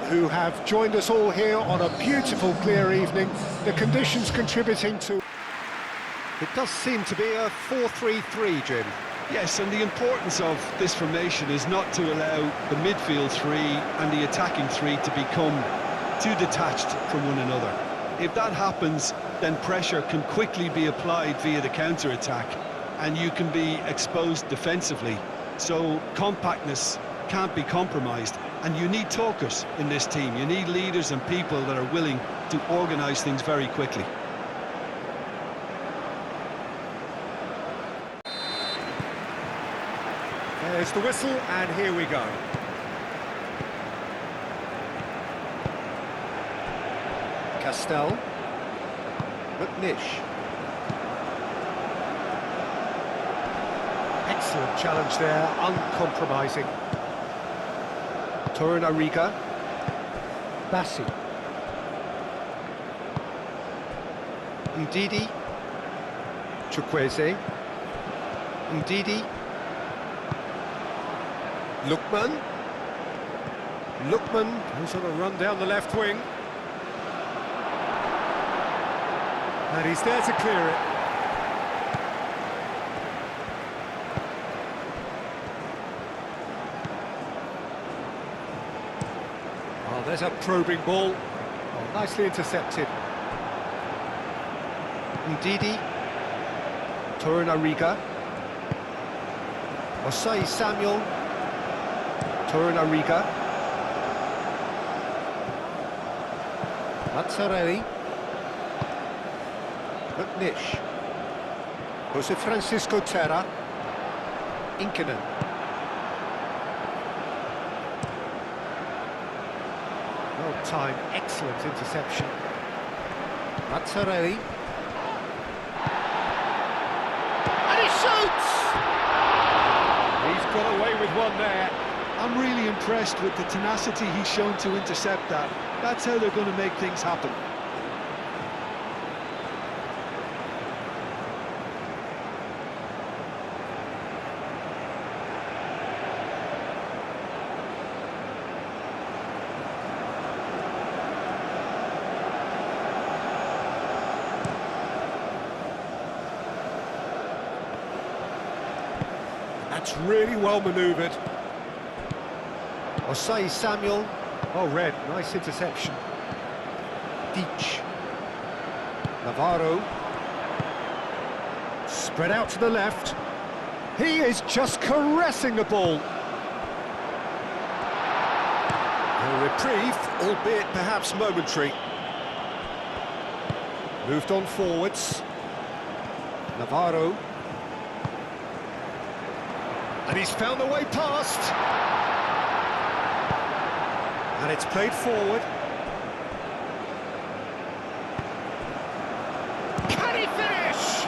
who have joined us all here on a beautiful, clear evening. The conditions contributing to... It does seem to be a 4-3-3, Jim. Yes, and the importance of this formation is not to allow the midfield three and the attacking three to become too detached from one another. If that happens, then pressure can quickly be applied via the counter-attack, and you can be exposed defensively. So compactness can't be compromised, and you need talkers in this team. You need leaders and people that are willing to organise things very quickly. There's the whistle, and here we go. Castell. McNish. Excellent challenge there, uncompromising. Torunariga. Bassi. Ndidi. Chukwueze. Ndidi. Lookman goes on a run down the left wing. And he's there to clear it. Oh, there's a probing ball. Oh, nicely intercepted. Ndidi. Torunariga. Osai Samuel. Torunariga. Mazzarelli. McNish. Jose Francisco Terra. Inkinen. Well timed, excellent interception. Mazzarelli. And he shoots! He's got away with one there. I'm really impressed with the tenacity he's shown to intercept that. That's how they're going to make things happen. That's really well manoeuvred. Osai Samuel. Oh, red. Nice interception. Deach. Navarro. Spread out to the left. He is just caressing the ball. A reprieve, albeit perhaps momentary. Moved on forwards. Navarro. And he's found a way past. And it's played forward. Can he finish?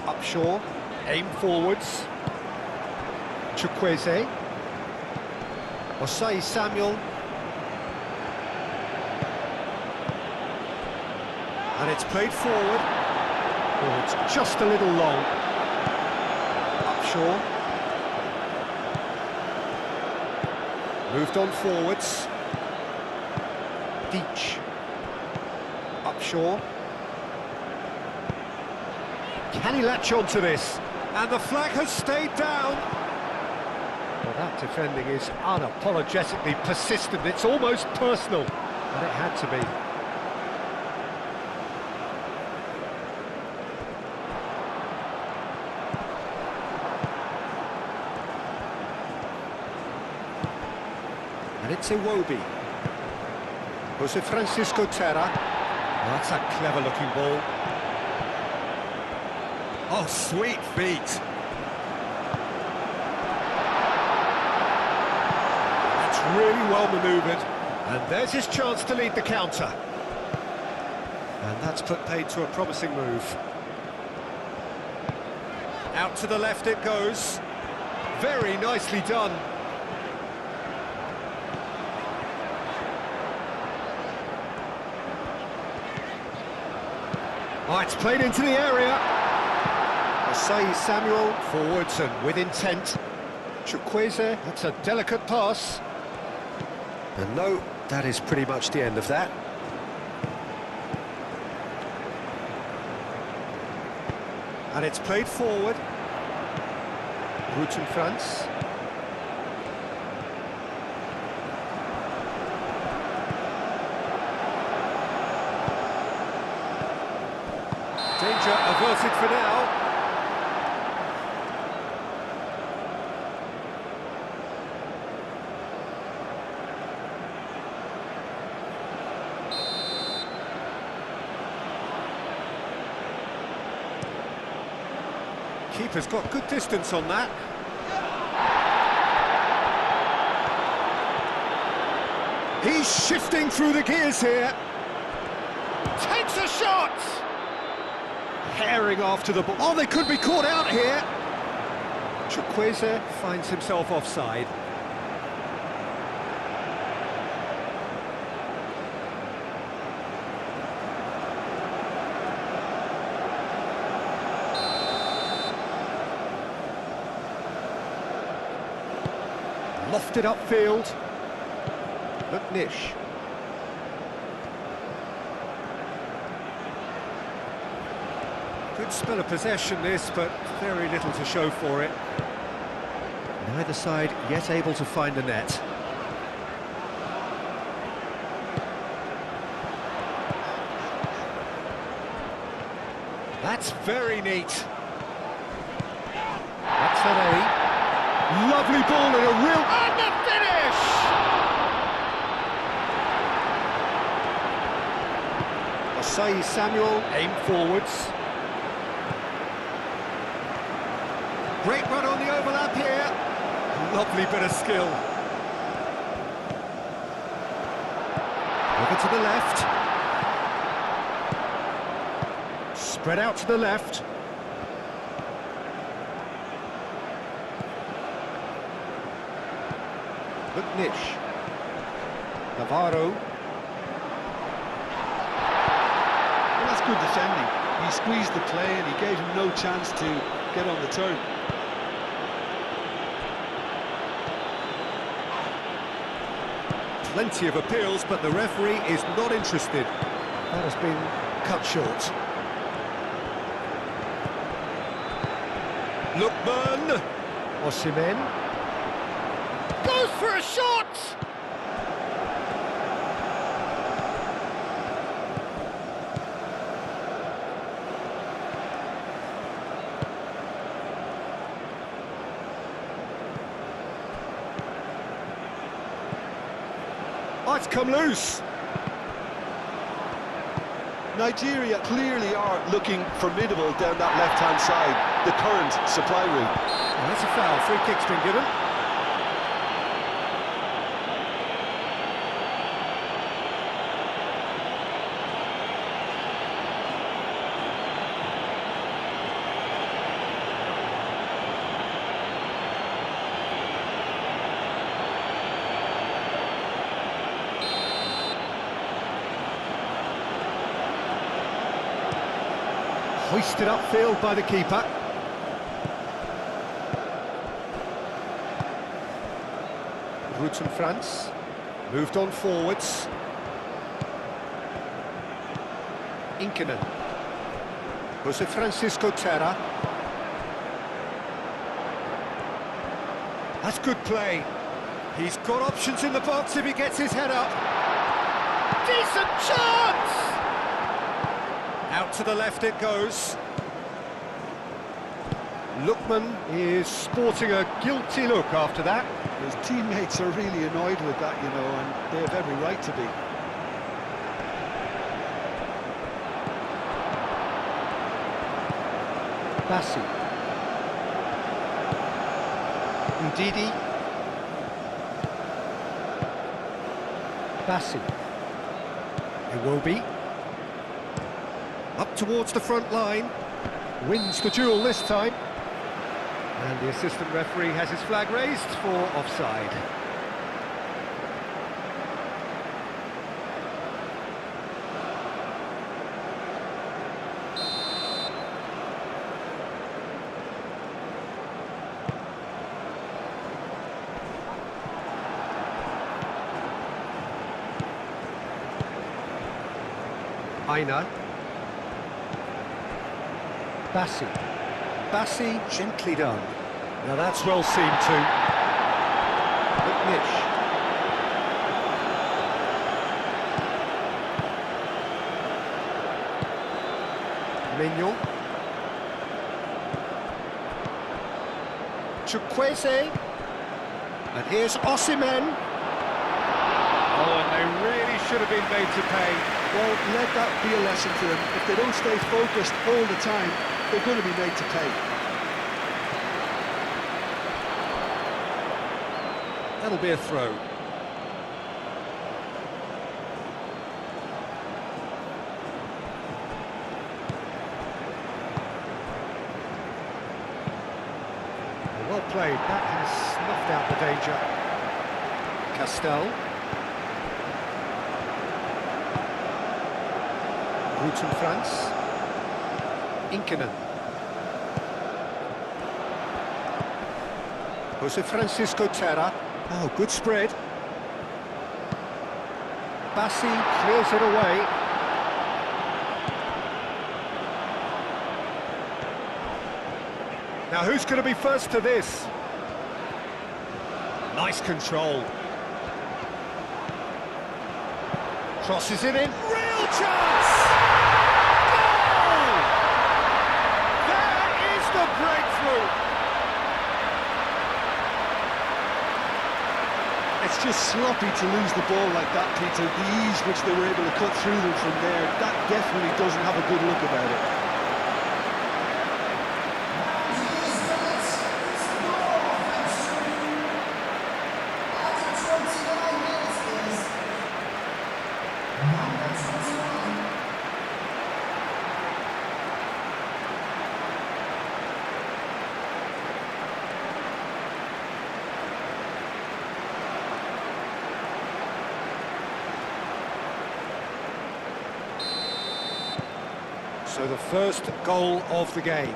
Upshaw, aim forwards. Chukwueze. Osai Samuel. And it's played forward. Oh, it's just a little long. Upshaw. Moved on forwards. Deach. Upshaw. Can he latch on to this? And the flag has stayed down. Well, that defending is unapologetically persistent. It's almost personal. And it had to be. And it's Iwobi. Jose Francisco Terra. Oh, that's a clever-looking ball. Oh, sweet feet. really well manoeuvred. And there's his chance to lead the counter. And that's put paid to a promising move. Out to the left it goes. Very nicely done. Oh, it's played into the area. Shinji Samuel forwards and with intent. Chukwueze, that's a delicate pass. And no, that is pretty much the end of that. And it's played forward. Rutten France. Danger averted for now. Keeper's got good distance on that. He's shifting through the gears here. Takes a shot! Herring after the ball. Oh, they could be caught out here. Chukwueze finds himself offside. Lofted upfield. McNish. Good spell of possession this, but very little to show for it. Neither side yet able to find the net. That's very neat. That's an A. Lovely ball and a real... And the finish! Shinji Samuel aim forwards. Great run on the overlap here. Lovely bit of skill. Over to the left. Spread out to the left. McNish. Navarro. Well, that's good defending. He squeezed the play and he gave him no chance to get on the turn. Plenty of appeals, but the referee is not interested. That has been cut short. Lookman. Osimhen. Goes for a shot! Oh, it's come loose. Nigeria clearly are looking formidable down that left-hand side, the current supply route. Oh, that's a foul. Free kick's been given. Hoisted upfield by the keeper. Rutten France. Moved on forwards. Inkinen. Jose Francisco Terra. That's good play. He's got options in the box if he gets his head up. Decent chance! Out to the left it goes. Lookman is sporting a guilty look after that. His teammates are really annoyed with that, you know, and they have every right to be. Bassi. Ndidi. Bassi. It will be. Up towards the front line. Wins the duel this time. And the assistant referee has his flag raised for offside. Aina. Bassi. Bassi, gently done. Now that's well seen too. Nish. Mignon. Chukwueze. And here's Osimhen. Oh, and they really should have been made to pay. Well, let that be a lesson to them. If they don't stay focused all the time, they're going to be made to pay. That'll be a throw. Well played. That has snuffed out the danger. Castel. Rutten France. Inkinen. Jose Francisco Terra. Oh, good spread. Bassi clears it away. Now who's going to be first to this? Nice control. Crosses it in. Real chance! Goal! There is the breakthrough! It's just sloppy to lose the ball like that, Peter. The ease which they were able to cut through them from there, that definitely doesn't have a good look about it. So the first goal of the game.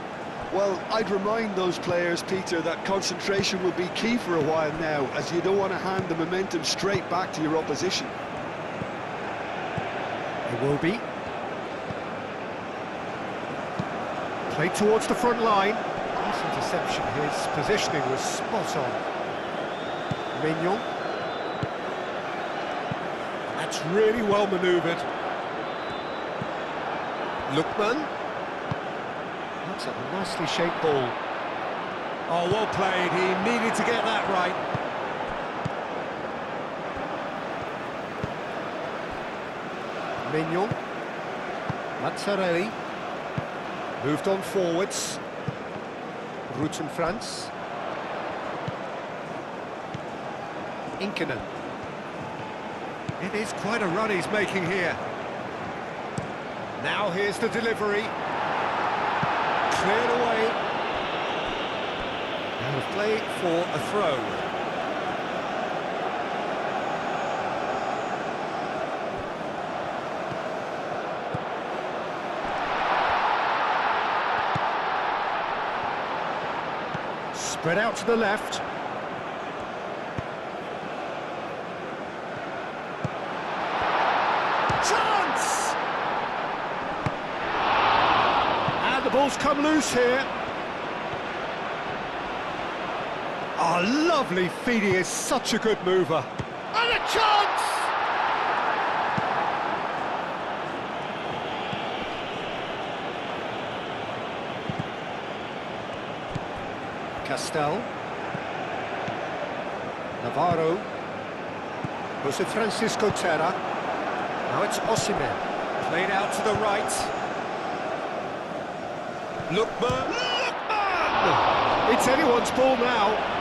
Well, I'd remind those players, Peter, that concentration will be key for a while now, as you don't want to hand the momentum straight back to your opposition. It will be. Played towards the front line. Nice interception. His positioning was spot on. Mignon. That's really well manoeuvred. Lookman. That's a nicely shaped ball. Oh, well played. He needed to get that right. Mignon. Mazzarelli. Moved on forwards. Rutten France. Inkinen. It is quite a run he's making here. Now here's the delivery. Cleared away. And a play for a throw. Spread out to the left. Chance! And the ball's come loose here. Oh, lovely feed. He is such a good mover. And a chance! Castel. Navarro. Jose Francisco Terra. Now it's Osimhen. Played out to the right. Lookman! Lookman! It's anyone's ball now.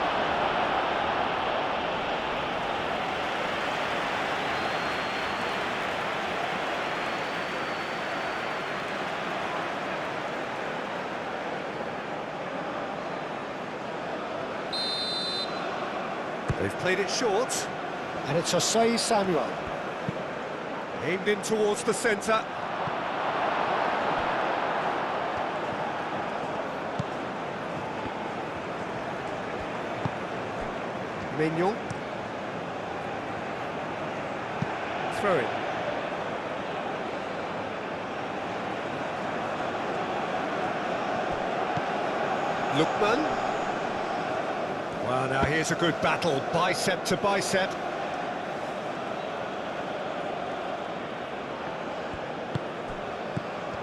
They've played it short. And it's Osei Samuel. Aimed in towards the centre. Mignon. Throw it. Lookman. Well, now here's a good battle, bicep to bicep.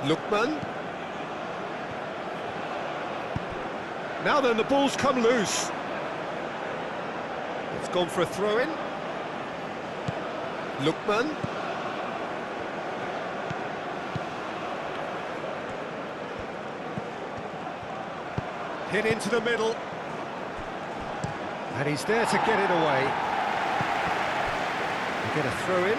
Lookman. Now then, the ball's come loose. It's gone for a throw-in. Lookman. Hit into the middle. And he's there to get it away. They get a throw-in.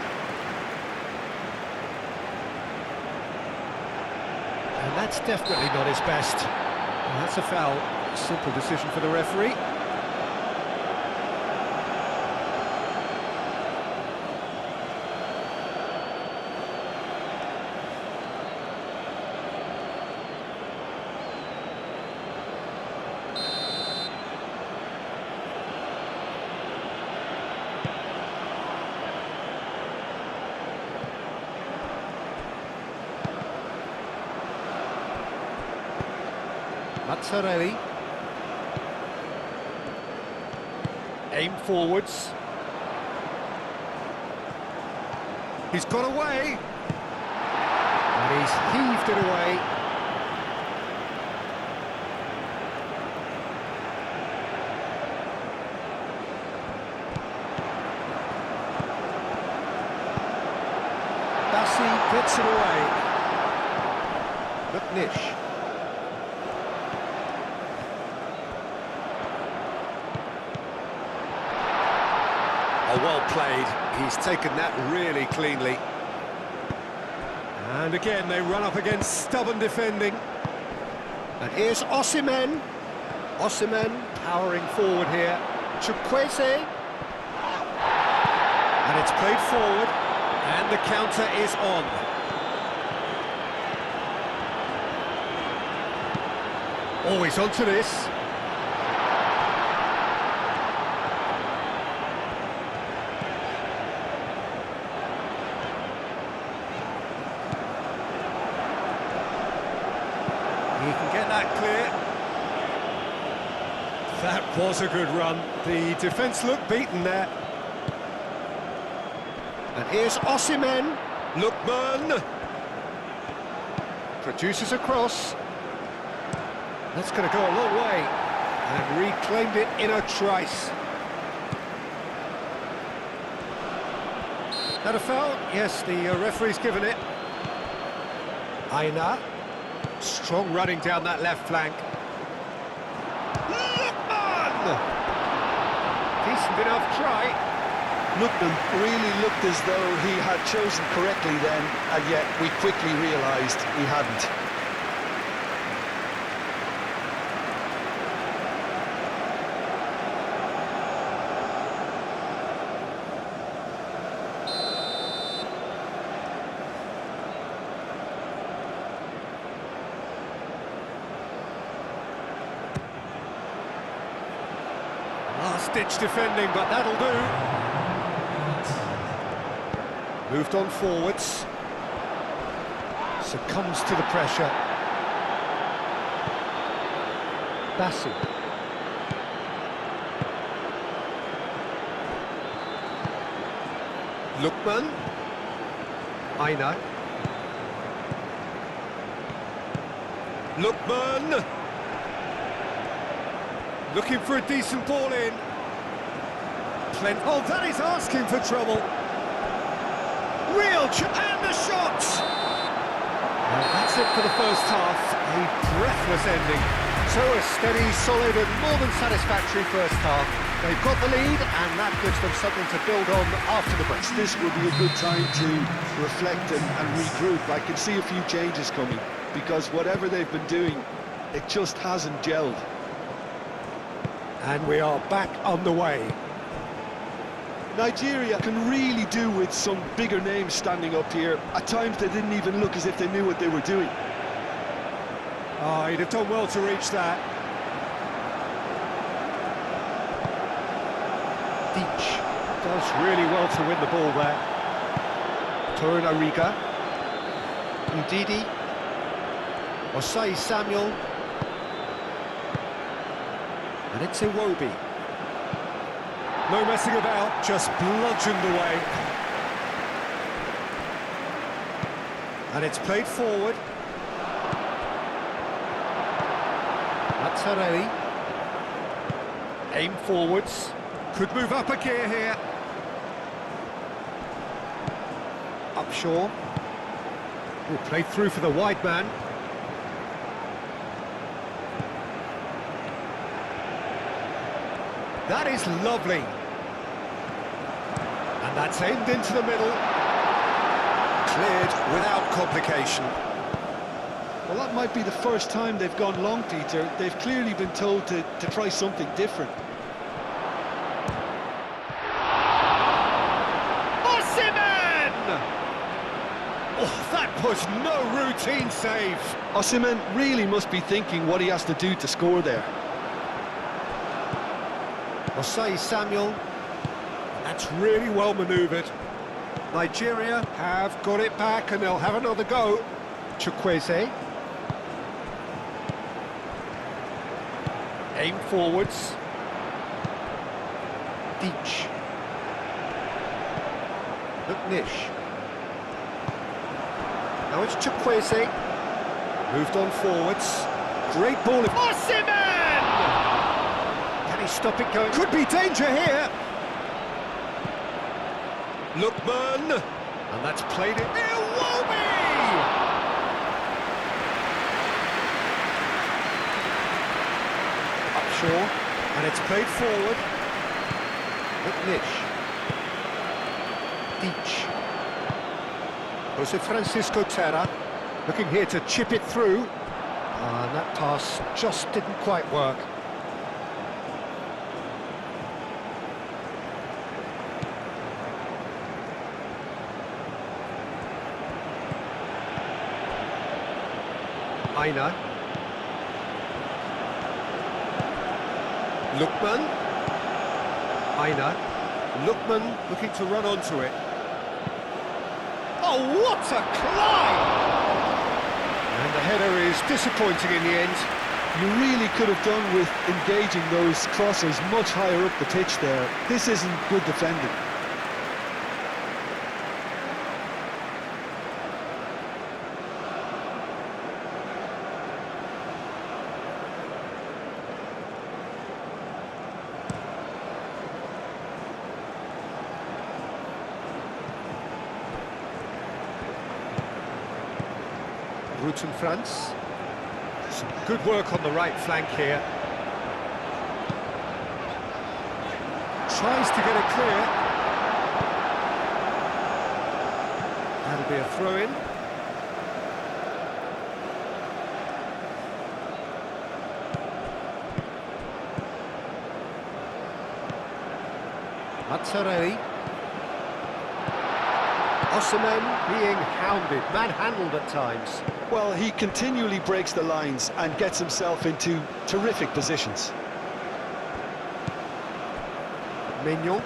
And that's definitely not his best. And that's a foul. Simple decision for the referee. Mazzarelli. Aim forwards. He's got away. And he's heaved it away. Bassi gets it away. McNish. Well played. He's taken that really cleanly. And again, they run up against stubborn defending. And here's Osimhen. Osimhen powering forward here. Chukwueze. And it's played forward. And the counter is on. Always onto this. He can get that clear. That was a good run. The defence looked beaten there. And here's Osimhen. Lookman. Produces a cross. That's going to go a long way. And reclaimed it in a trice. That a foul? Yes, the referee's given it. Aina. Strong running down that left flank. Lookman! Decent enough try. Lookman really looked as though he had chosen correctly then, and yet we quickly realised he hadn't. Last-ditch defending, but that'll do. Moved on forwards. Succumbs to the pressure. Bassi. Lookman. Aina. Lookman. Looking for a decent ball in. Oh, that is asking for trouble. And the shot! Well, that's it for the first half. A breathless ending. So a steady, solid and more than satisfactory first half. They've got the lead and that gives them something to build on after the break. This will be a good time to reflect and regroup. I can see a few changes coming because whatever they've been doing, it just hasn't gelled. And we are back on the way. Nigeria can really do with some bigger names standing up here. At times they didn't even look as if they knew what they were doing. Oh, he'd have done well to reach that. Deach does really well to win the ball there. Torunariga. Udidi. Osei Samuel. And it's Iwobi. No messing about, just bludgeoned away. And it's played forward. Mazzarelli. Aim forwards. Could move up a gear here. Upshaw. Will play through for the wide man. That is lovely. And that's aimed into the middle. Cleared without complication. Well, that might be the first time they've gone long, Peter. They've clearly been told to try something different. Oh, that was no routine save. Osimhen really must be thinking what he has to do to score there. Osei Samuel. That's really well manoeuvred. Nigeria have got it back and they'll have another go. Chukwueze. Aim forwards. Deach. McNish. Now it's Chukwueze. Moved on forwards. Great ball. Osimhen! Can he stop it going? Could be danger here. Lookman. And that's played it. Iwobi! Upshaw. And it's played forward. McNish. Deach. Jose Francisco Terra, looking here to chip it through. And that pass just didn't quite work. Aina. Lookman. Aina. Lookman looking to run onto it. Oh, what a climb! And the header is disappointing in the end. You really could have done with engaging those crossers much higher up the pitch there. This isn't good defending. Rutten France. Some good work on the right flank here. Tries to get it clear. That'll be a throw-in. Mazzarelli. Osimhen being hounded, manhandled at times. Well, he continually breaks the lines and gets himself into terrific positions. Mignon.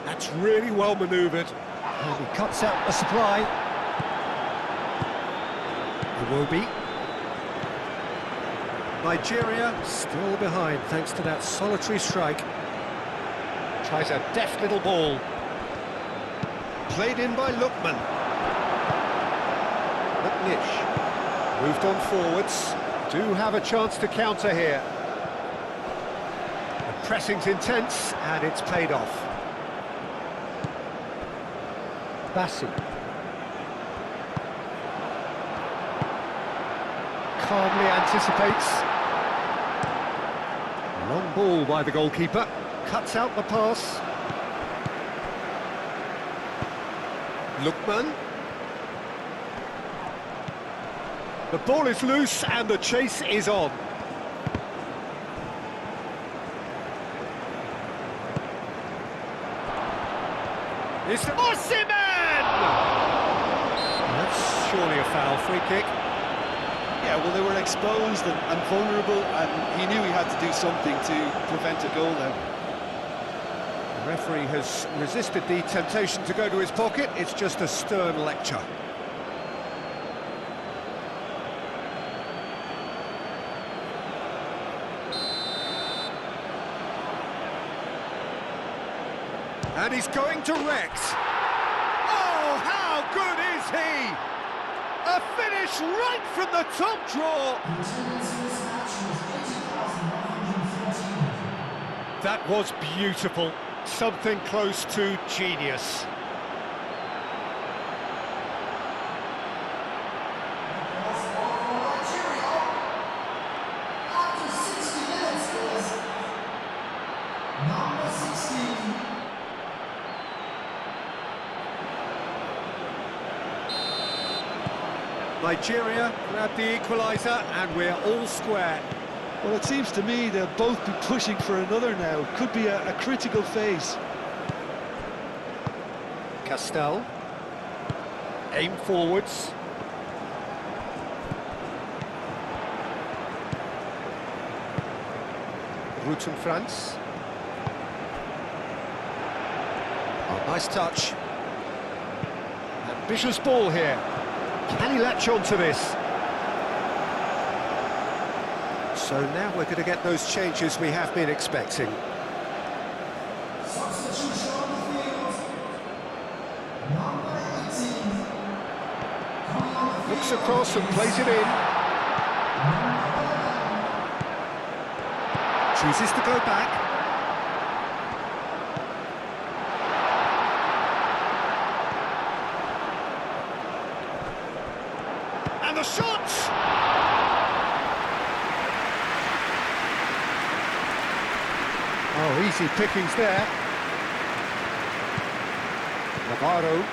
That's really well manoeuvred. And he cuts out the supply. Iwobi. Nigeria still behind thanks to that solitary strike. Tries a deft little ball. Played in by Lookman. McNish. Moved on forwards. Do have a chance to counter here. The pressing's intense and it's paid off. Bassi. Calmly anticipates. Long ball by the goalkeeper. Cuts out the pass. Lookman. The ball is loose and the chase is on. It's Osimhen! That's surely a foul, free kick. Yeah, well, they were exposed and vulnerable, and he knew he had to do something to prevent a goal then. The referee has resisted the temptation to go to his pocket. It's just a stern lecture. And he's going direct. Oh, how good is he? A finish right from the top draw. That was beautiful. Something close to genius. Nigeria grabbed the equaliser and we're all square. Well, it seems to me they'll both be pushing for another now. Could be a critical phase. Castel. Aim forwards. Rutten France. Oh, nice touch. Ambitious ball here. Can he latch on to this? So now we're going to get those changes we have been expecting. Substitution on the field. Number 18. Looks across and plays it in. Chooses to go back. And the shot! Oh, easy pickings there. Navarro.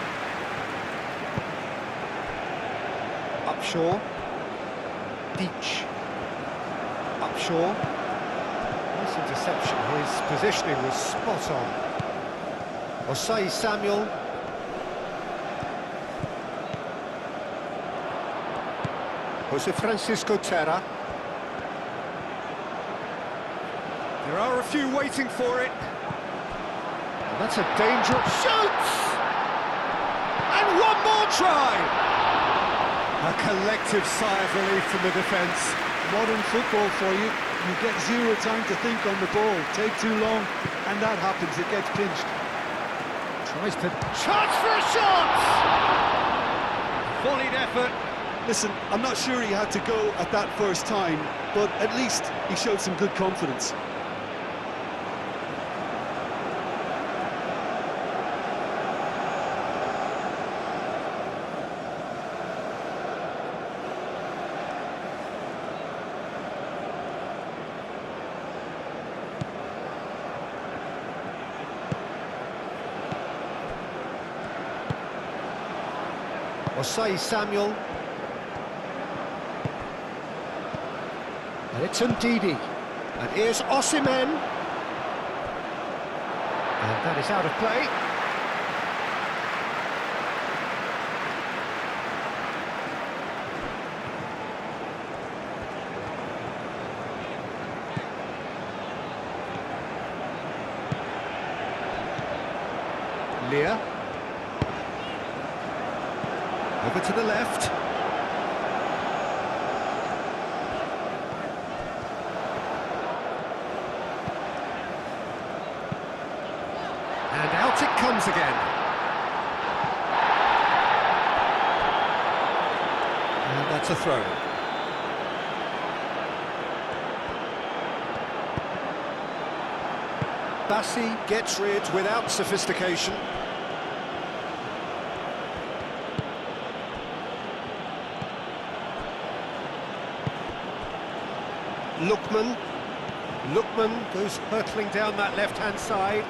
Upshaw. Deach. Upshaw. Nice interception. His positioning was spot on. Osei Samuel. Jose Francisco Terra. There are a few waiting for it. And that's a dangerous shoots! And one more try! A collective sigh of relief from the defence. Modern football for you. You get zero time to think on the ball. Take too long, and that happens. It gets pinched. Tries to charge for a shot! Volleyed effort. Listen, I'm not sure he had to go at that first time, but at least he showed some good confidence. Osei Samuel. And it's Ndidi. And here's Osimhen. And that is out of play. Lear. Over to the left. And out it comes again. And that's a throw. Bassi gets rid without sophistication. Lookman goes hurtling down that left-hand side.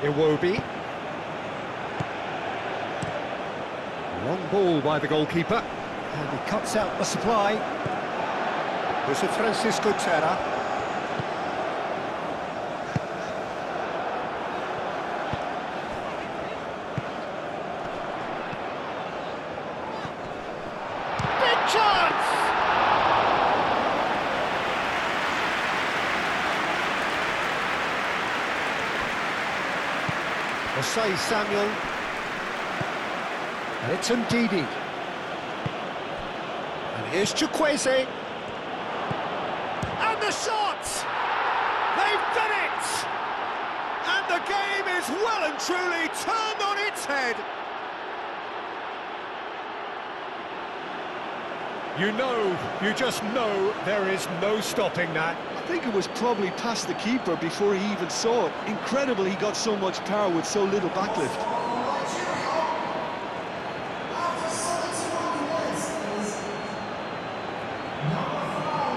Iwobi. Long ball by the goalkeeper. And he cuts out the supply. Jose Francisco Terra. Osei Samuel. And it's Ndidi. And here's Chukwueze. And the shot! They've done it! And the game is well and truly turned on its head. You just know there is no stopping that. I think it was probably past the keeper before he even saw it. Incredible he got so much power with so little backlift. After 71 minutes is number 5.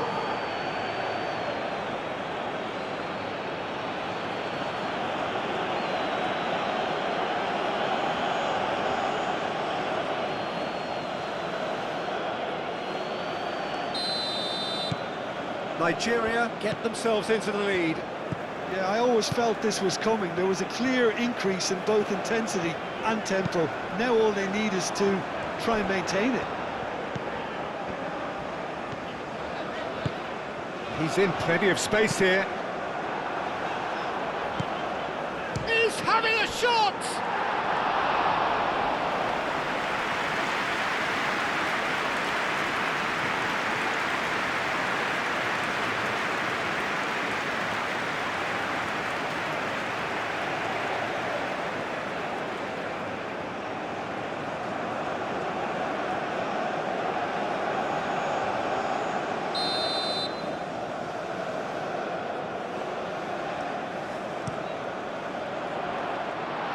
Nigeria get themselves into the lead. Yeah, I always felt this was coming. There was a clear increase in both intensity and tempo. Now all they need is to try and maintain it. He's in plenty of space here. He's having a shot!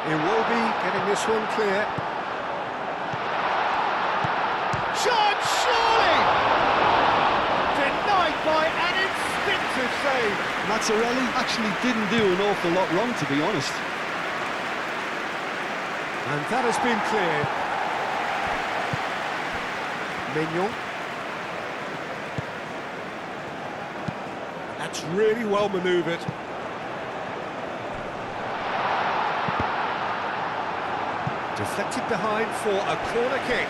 Iwobi getting this one clear. Shot, surely! Denied by an instinctive save. Mazzarelli actually didn't do an awful lot wrong, to be honest. And that has been cleared. Mignon. That's really well manoeuvred. Deflected behind for a corner kick.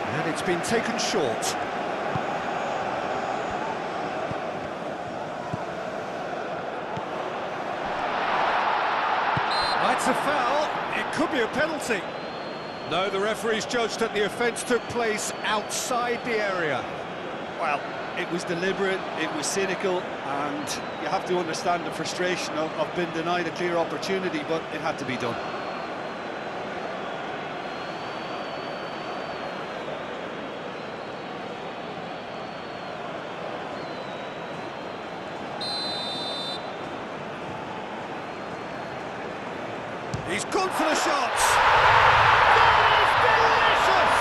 And it's been taken short. That's a foul. It could be a penalty. No, the referee's judged that the offence took place outside the area. Well, it was deliberate, it was cynical, and you have to understand the frustration of being denied a clear opportunity, but it had to be done. He's gone for the shots. That is delicious!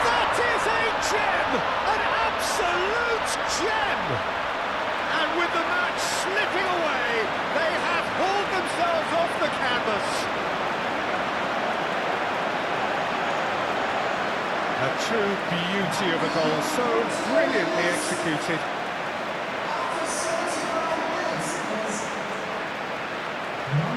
That is a gem! An absolute gem! And with the match slipping away, they have hauled themselves off the canvas. A true beauty of a goal, so brilliantly executed. After 79 minutes is number 11.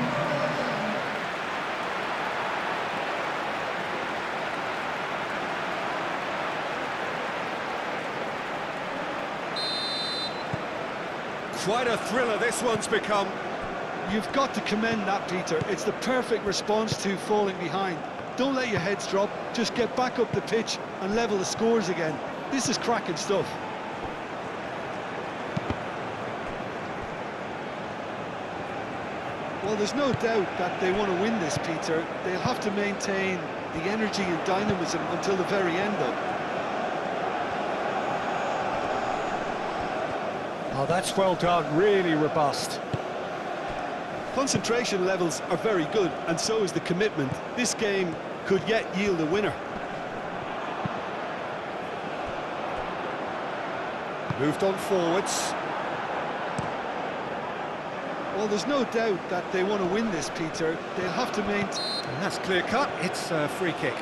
Quite a thriller this one's become. You've got to commend that, Peter. It's the perfect response to falling behind. Don't let your heads drop, just get back up the pitch and level the scores again. This is cracking stuff. Well, there's no doubt that they want to win this, Peter. They'll have to maintain the energy and dynamism until the very end, though. Oh, that's well done, really robust. Concentration levels are very good, and so is the commitment. This game could yet yield a winner. Moved on forwards. Well, there's no doubt that they want to win this, Peter. They'll have to maintain... And that's clear cut, it's a free kick.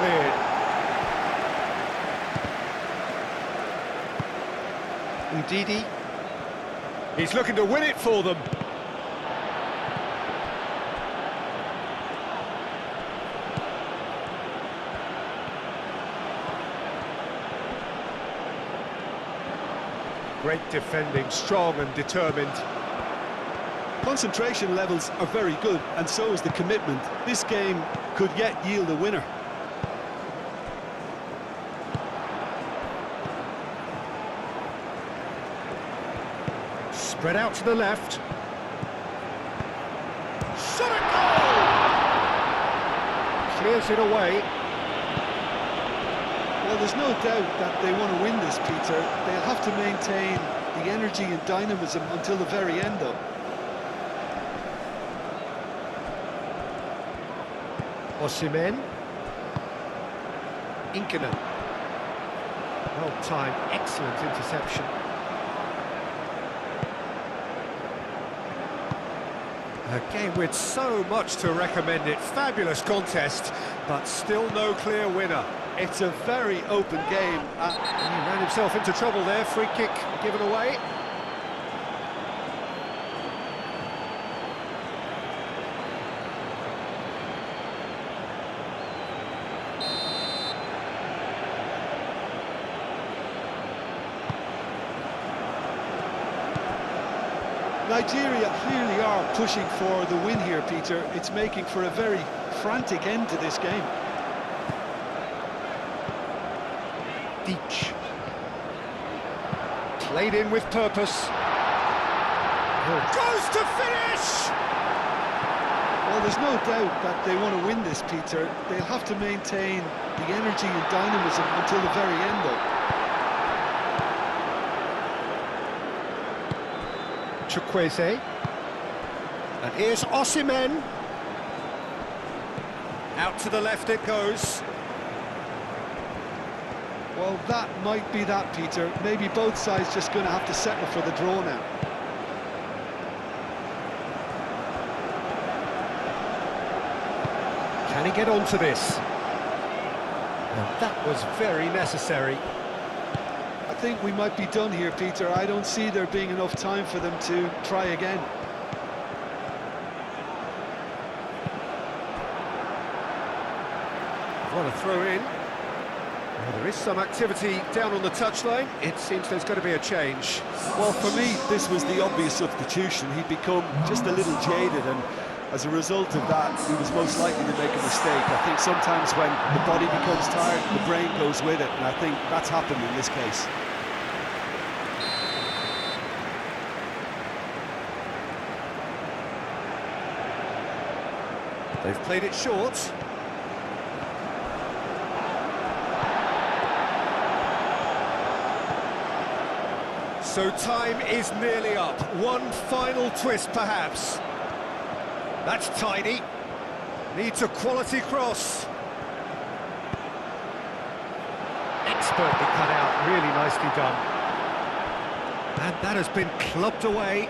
cleared. Ndidi. He's looking to win it for them. Great defending, strong and determined. Concentration levels are very good, and so is the commitment. This game could yet yield a winner. Spread out to the left. Shot at goal! Clears it away. Well, there's no doubt that they want to win this, Peter. They'll have to maintain the energy and dynamism until the very end, though. Osimhen. Inkinen. Well timed, excellent interception. A game with so much to recommend it. Fabulous contest, but still no clear winner. It's a very open game. He ran himself into trouble there. Free kick given away. Nigeria clearly are pushing for the win here, Peter. It's making for a very frantic end to this game. Deach. Played in with purpose. Goes to finish! Well, there's no doubt that they want to win this, Peter. They'll have to maintain the energy and dynamism until the very end, though. Chukwueze. And here's Osimhen. Out to the left it goes. Well, that might be that, Peter. Maybe both sides just going to have to settle for the draw now. Can he get onto this? Now, that was very necessary. I think we might be done here, Peter. I don't see there being enough time for them to try again. What a throw in. Well, there is some activity down on the touchline. It seems there's going to be a change. Well, for me, this was the obvious substitution. He'd become just a little jaded, and as a result of that, he was most likely to make a mistake. I think sometimes when the body becomes tired, the brain goes with it, and I think that's happened in this case. They've played it short. So time is nearly up. One final twist, perhaps. That's tidy. Needs a quality cross. Expertly cut out, really nicely done. And that has been clubbed away.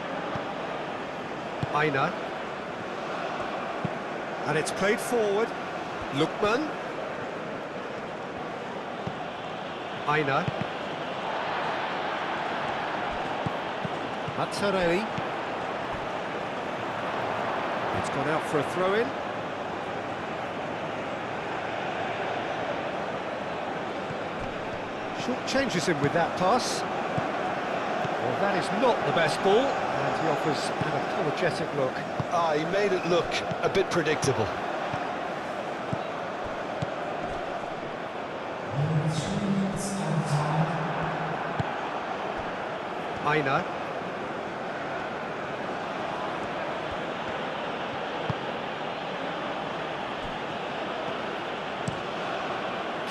Aina. And it's played forward. Lukman. Aina. Mazzarelli. It's gone out for a throw-in. Short changes him with that pass. Well, that is not the best ball, and he offers an apologetic look. He made it look a bit predictable. Aina.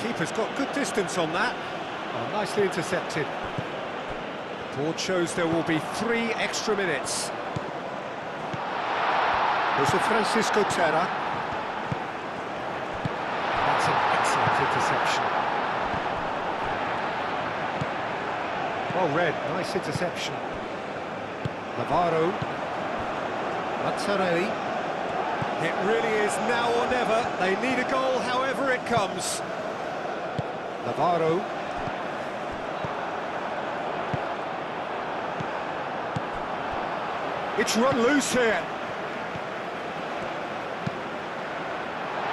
Keeper's got good distance on that. Oh, nicely intercepted. Board shows there will be 3 extra minutes. Jose Francisco Terra. That's an excellent interception. Well read, nice interception. Navarro. Mazzarelli. It really is now or never. They need a goal however it comes. Navarro. It's run loose here.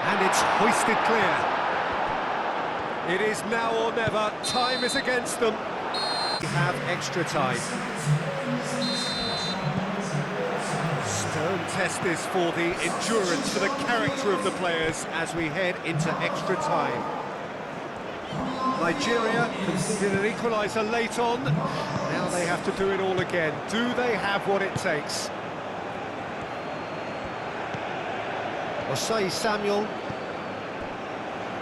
And it's hoisted clear. It is now or never. Time is against them. We have extra time. Stern test this for the endurance, for the character of the players as we head into extra time. Nigeria conceded an equaliser late on. Now they have to do it all again. Do they have what it takes? Osei Samuel.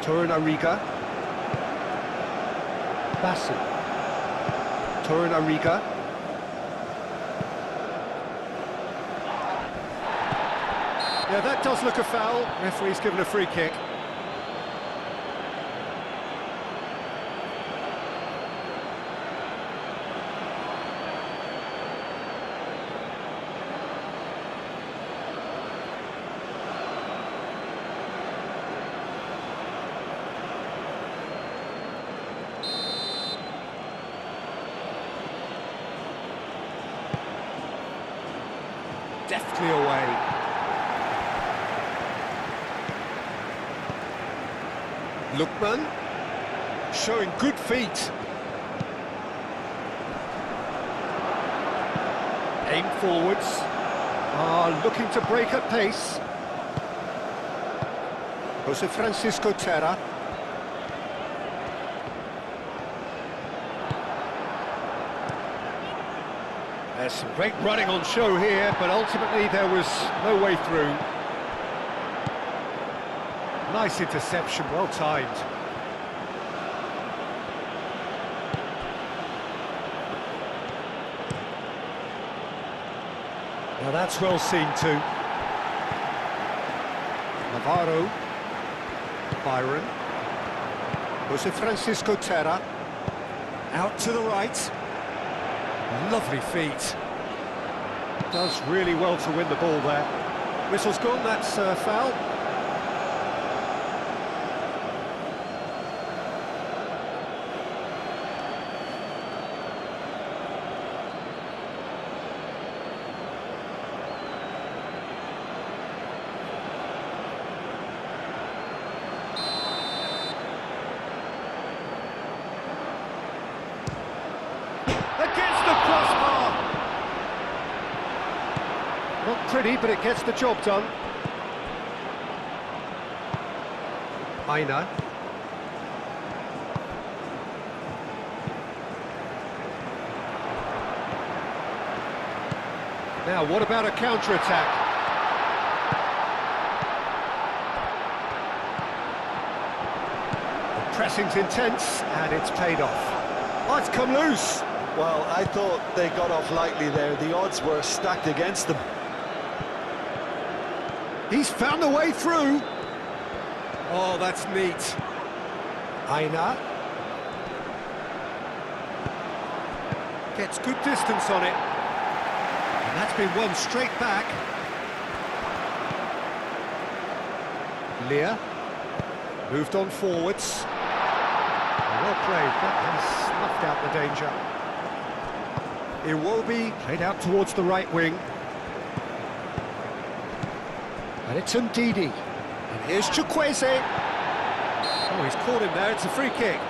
Torunariga. Bassi. Torunariga. Yeah, that does look a foul. Referee's given a free kick. Deftly away. Lookman, showing good feet. Aim forwards. Looking to break at pace. Jose Francisco Terra. There's some great running on show here, but ultimately there was no way through. Nice interception, well timed. Now that's well seen too. Navarro. Byron. Jose Francisco Terra. Out to the right. Lovely feet. Does really well to win the ball there. Whistle's gone, that's foul. Against the crossbar! Not pretty, but it gets the job done. Aina. Now, what about a counter-attack? The pressing's intense, and it's paid off. Oh, it's come loose! Well, I thought they got off lightly there. The odds were stacked against them. He's found a way through. Oh, that's neat. Aina. Gets good distance on it. And that's been won straight back. Lear. Moved on forwards. Well played. That has snuffed out the danger. Iwobi played out towards the right wing. And it's Ndidi. And here's Chukwueze. Oh, he's caught him there. It's a free kick.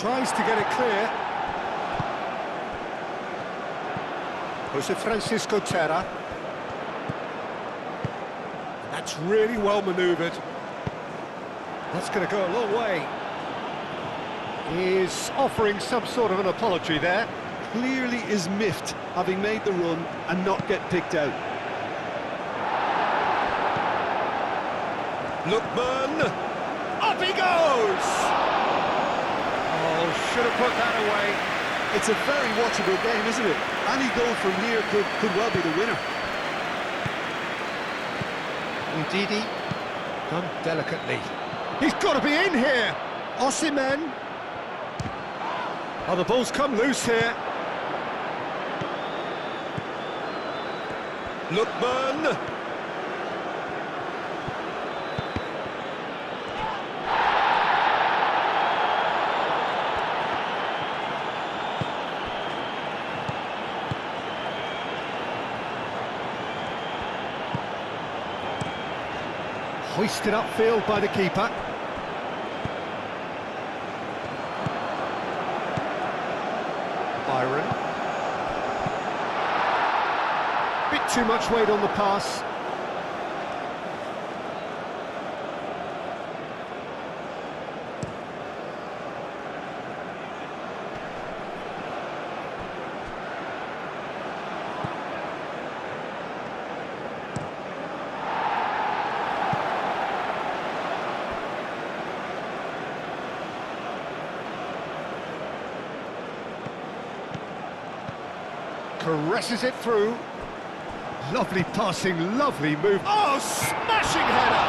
Tries to get it clear. Jose Francisco Terra. That's really well manoeuvred. That's going to go a long way. He's offering some sort of an apology there. Clearly is miffed, having made the run and not get picked out. Lookman. Up he goes! should have put that away. It's a very watchable game, isn't it? Any goal from here could well be the winner. Ndidi, done delicately. He's got to be in here. Osimhen. Oh, the ball's come loose here. Lookman. Hoisted upfield by the keeper. Byron. Bit too much weight on the pass. Caresses it through. Lovely passing, lovely move. Oh, smashing header!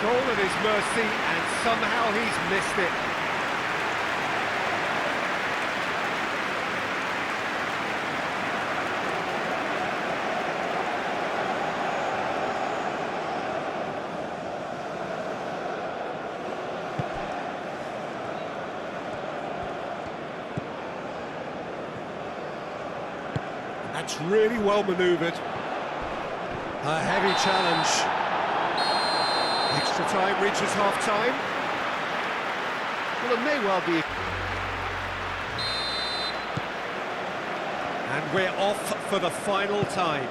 Goal at his mercy, and somehow he's missed it. That's really well manoeuvred. A heavy challenge. Extra time reaches half-time. Well, it may well be. And we're off for the final time.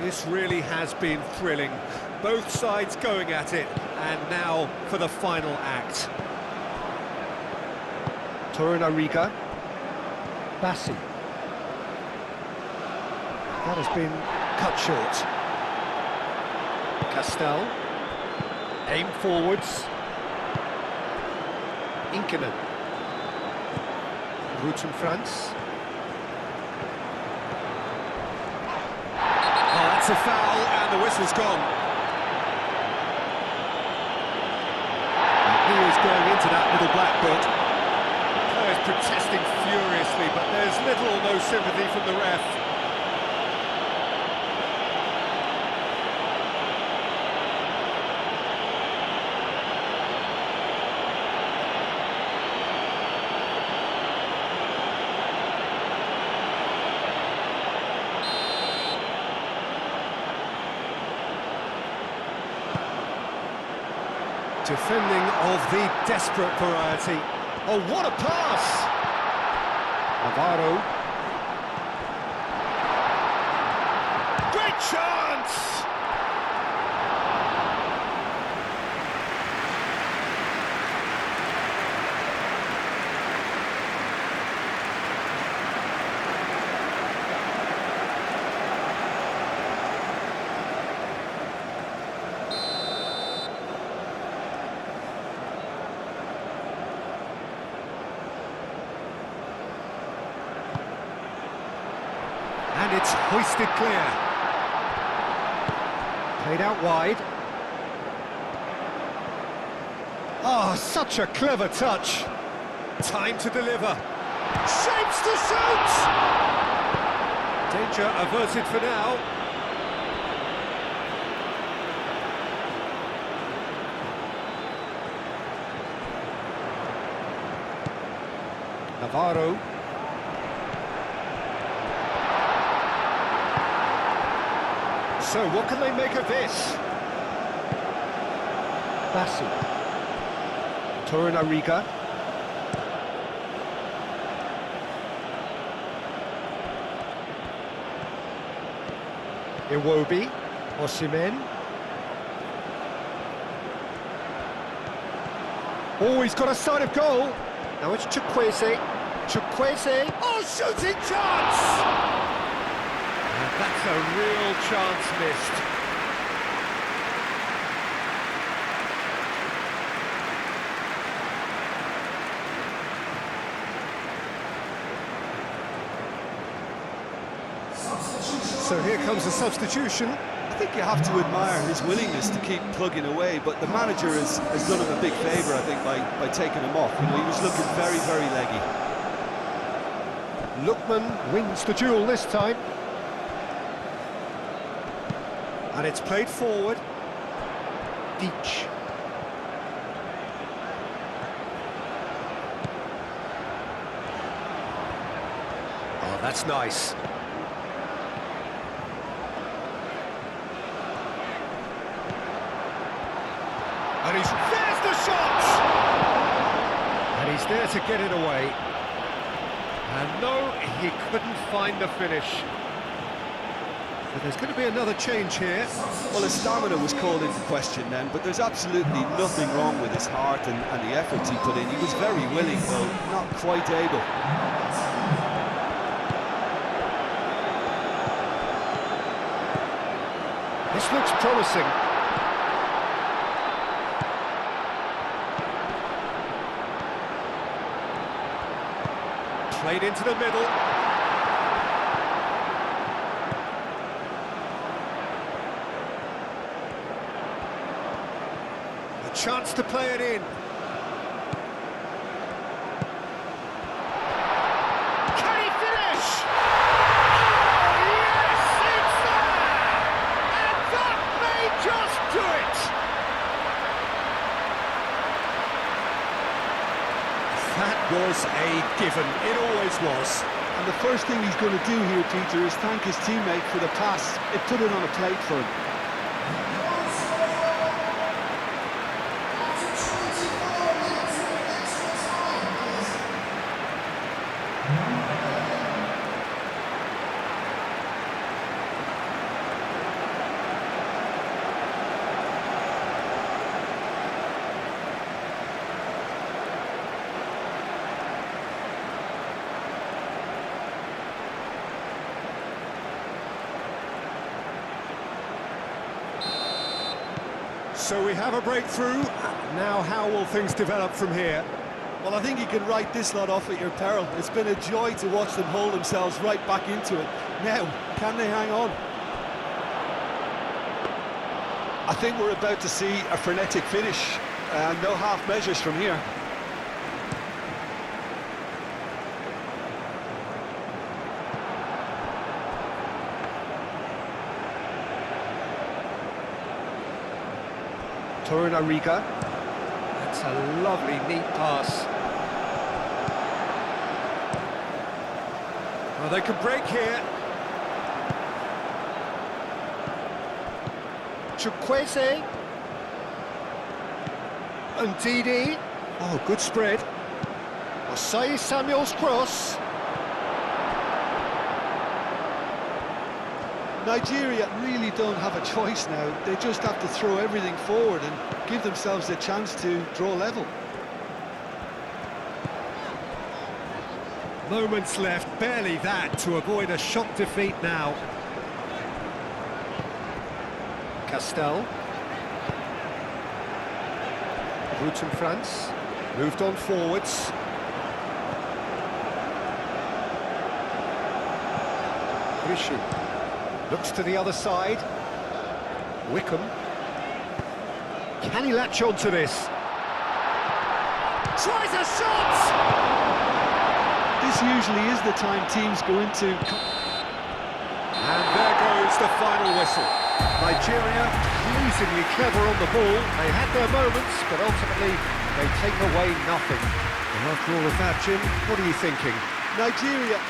This really has been thrilling. Both sides going at it. And now for the final act. Torunariga. Bassi. That has been cut short. Castel. Aim forwards. Inkinen. Rutenfrans. Oh, that's a foul, and the whistle's gone. And he is going into that little black book. Players protesting furiously, but there's little or no sympathy from the ref. Defending of the desperate variety. Oh, what a pass! Navarro. Great chance! And it's hoisted clear. Played out wide. Oh, such a clever touch. Time to deliver. Shapes to shoot! Danger averted for now. Navarro. So, what can they make of this? Bassi. Torunariga. Iwobi. Osimhen. Oh, he's got a sight of goal. Now it's Chukwueze. Chukwueze. Oh, shooting chance! And that's a real chance missed. So here comes a substitution. I think you have to admire his willingness to keep plugging away, but the manager has done him a big favour, I think, by taking him off. You know, he was looking very, very leggy. Lookman wins the duel this time. And it's played forward. Deach. Oh, that's nice. And there's the shot! And he's there to get it away. And no, he couldn't find the finish. But there's going to be another change here. Well, his stamina was called into question then, but there's absolutely nothing wrong with his heart and the efforts he put in. He was very willing, though not quite able. This looks promising. Played into the middle. A chance to play it in. Can he finish? Oh, yes, it's there! And that may just do it! That was a given, it always was. And the first thing he's going to do here, Peter, is thank his teammate for the pass. It put it on a plate for him. So we have a breakthrough. Now how will things develop from here? Well, I think you can write this lot off at your peril. It's been a joy to watch them hold themselves right back into it. Now, can they hang on? I think we're about to see a frenetic finish. No half measures from here. Torunariga. That's a lovely, neat pass. Well, they can break here. Chukwueze. And Didi. Oh, good spread. Osai Samuel's cross. Nigeria really don't have a choice now. They just have to throw everything forward and give themselves a chance to draw level. Moments left, barely that, to avoid a shock defeat now. Castel. Route in France. Moved on forwards. Rishi. Looks to the other side. Wickham. Can he latch on to this? Tries a shot! This usually is the time teams go into... And there goes the final whistle. Nigeria, pleasingly clever on the ball. They had their moments, but ultimately they take away nothing. And after all of that, Jim, what are you thinking? Nigeria...